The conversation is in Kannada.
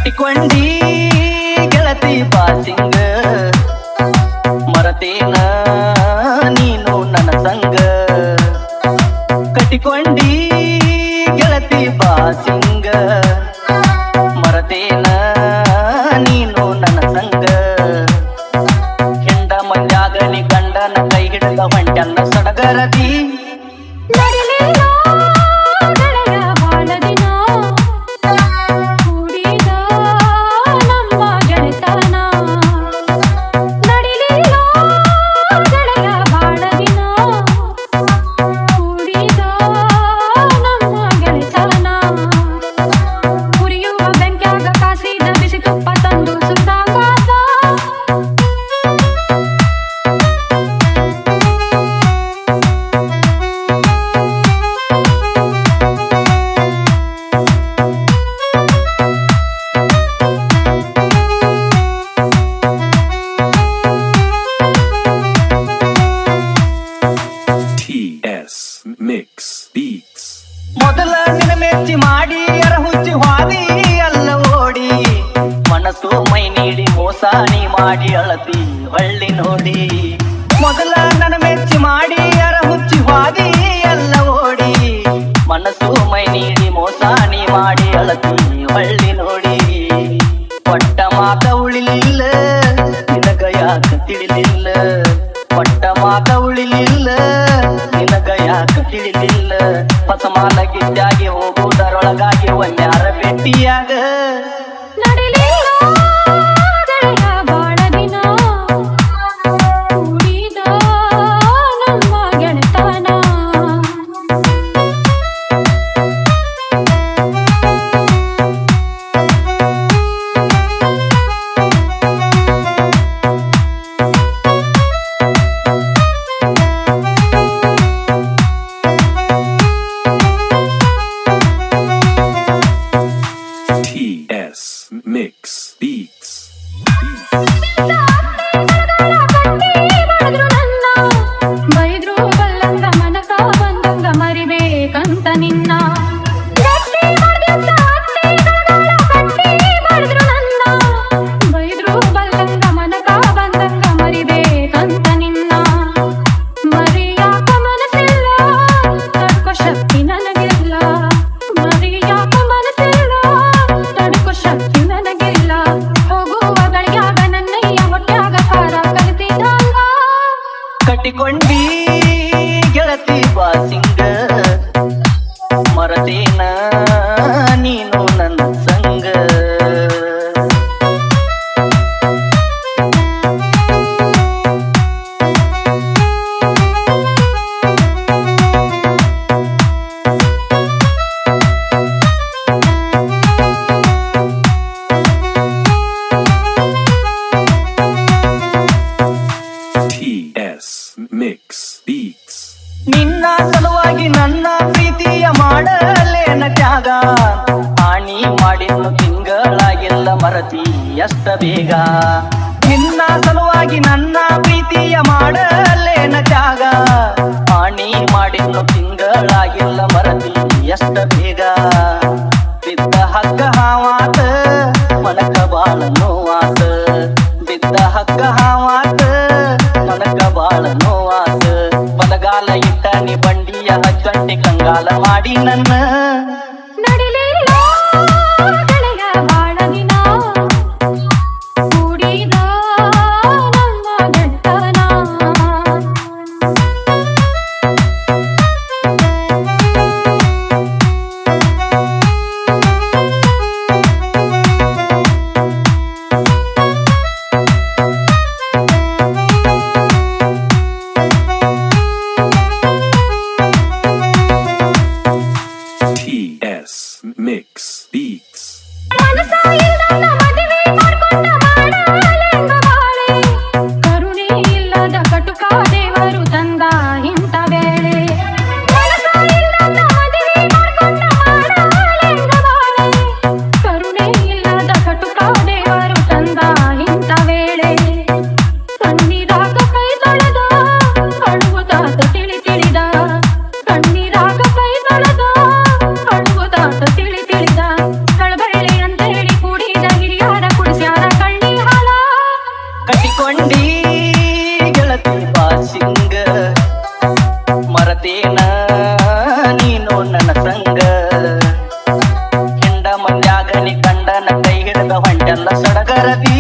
ಕಟ್ಟಿಕೊಂಡಿ ಗೆಳತಿ ಬಾಸಿಂಗ ಮರತೇನ ನೀನು ನನ್ನ ಸಂಗ ಕಟ್ಟಿಕೊಂಡಿ ಗೆಳತಿ ಬಾಸಿಂಗ ಮರತೇನ ನೀನು ನನ್ನ ಸಂಗ ಹೆಂಡ ಮಂಜಾಗಲಿ ಗಂಡನ ಕೈ ಹಿಡಿದ ಹೊಂಟನ್ನ ಸಡಗರದಿ ಮೊದಲ ನಿನ ಮೆಚ್ಚಿ ಮಾಡಿ ಅರಹುಚ್ಚಿ ಹಾದಿ ಅಲ್ಲ ಓಡಿ ಮನಸ್ಸು ಮೈ ನೀಡಿ ಮೋಸಾನಿ ಮಾಡಿ ಅಳತಿ ಹಳ್ಳಿ ನೋಡಿ ಮೊದಲ ನನ್ನ ಮೆಚ್ಚಿ ಮಾಡಿ ಅರಹುಚ್ಚಿ ಹಾದಿ ಅಲ್ಲ ಓಡಿ ಮನಸ್ಸು ಮೈ ನೀಡಿ ಮೋಸಾನಿ ಮಾಡಿ ಅಳತಿ ಹಳ್ಳಿ ನೋಡಿ ಪಟ್ಟ ಮಾತ ಉಳಿಲಿಲ್ಲ ನಿನಗ ಯಾಕ ತಿಳಿಲಿಲ್ಲ ಪಟ್ಟ ಮಾತ ಉಳಿಲಿಲ್ಲ ನಿನಗ ಯಾಕ ತಿಳಿಲಿಲ್ಲ ಪಸಮಾಲ ಗಿದ್ದಾಗಿ ಹೋಗುವುದರೊಳಗಾಗಿ ಒಮ್ಮ್ಯಾರ ಭೇಟಿಯಾಗ Mix Beats. ಬೈದ್ರು ಬಲ್ಲಂಗ ಮನಕ ಬಂದಂಗ ಮರಿಬೇಕಂತ ನಿನ್ನ ಬೈದ್ರು ಬಲ್ಲಂಗ ಮನಕ ಬಂದಂಗ ಮರಿಬೇಕಂತ ನಿನ್ನ ಮರಿಯಾಕ ಮನಸ್ಸಿಲ್ಲ ತಡ್ಕೋ ಶಕ್ತಿ ನನಗಿಲ್ಲ ಮರಿಯಾಕ ಮನಸ್ಸಿಲ್ಲ ತಡ್ಕೋ ಶಕ್ತಿ ನನಗಿಲ್ಲ ಹೋಗುವ ಗಳಿಯಾಗ ನನ್ನಯ್ಯ ಹೊಟ್ಯಾಗ ಕಾರ ಕಲಿಸಿದಾಗ ಕಟ್ಟಿಕೊಂಡಿ ಗೆಳತಿ ಬಾಸಿಂಗ ಮರತೇನ ನೀನು ನನ್ನ ಸಂಗ Mix Beats. ನಿನ್ನ ಸಲುವಾಗಿ ನನ್ನ ಪ್ರೀತಿಯ ಮಾಡಲೇನ ತ್ಯಾಗ ಹಾನಿ ಮಾಡಿನ್ನು ತಿಂಗಳಾಗಿಲ್ಲ ಮರತಿ ಎಷ್ಟ ಬೇಗ ನಿನ್ನ ಸಲುವಾಗಿ ನನ್ನ ಪ್ರೀತಿಯ ಮಾಡಲೇನ ತ್ಯಾಗ ಹಾನಿ ಮಾಡಿನ್ನು ತಿಂಗಳಾಗಿಲ್ಲ ಮರತಿ ಎಷ್ಟ ಬೇಗ ಬಿದ್ದ ಹಗ್ಗ ಹಾವಾತ ಮನಕ ಬಾಳ ನೋವಾತ ಬಿದ್ದ ಹಗ್ಗ ಹಾವಾತ ಮನಕ ಬಾಳ ನೋವಾತ ಬಲಗಾಲ ಇಟ್ಟ ನೀ ಬಂಡಿಯ ಹಚ್ಚಂಟಿ ಕಂಗಾಲ ಮಾಡಿ ನನ್ನ ನಡಿಲಿಲ್ಲ ಗೆಳೆಯ ಬಾಳ ದಿನ ಕೂಡಿದ ನಮ್ಮ ಗೆಳತನ Mix Beats. ಮನಸ ಇಲ್ಲದ ಮದುವೆ ಮಾಡ್ಕೊಂಡ ಮಾಡಲೆಂಗ ಬಾಳೆ ಕರುಣೆ ಇಲ್ಲದ ಕಟುಕ ದೇವರು ತಂದ ಇಂಥ ವೇಳೆ ಮನಸ ಇಲ್ಲದ ಮದುವೆ ಮಾಡ್ಕೊಂಡ ಮಾಡಲೆಂಗ ಬಾಳೆ ಕರುಣೆ ಇಲ್ಲದ ಕಟುಕ ದೇವರು ತಂದ ಇಂಥ ವೇಳೆ ಕಣ್ಣೀರಾಗ ಕೈ ತೊಳೆದ ಅಳುವುದಾತ ತಿಳಿ ತಿಳಿದ ಕಣ್ಣೀರಾಗ ಕೈ ತೊಳೆದ ಅಳುವುದಾತ ತಿಳಿ ತಿಳಿದ ಹೊಂಟೆಲ್ಲ ಸಡಗರದಿ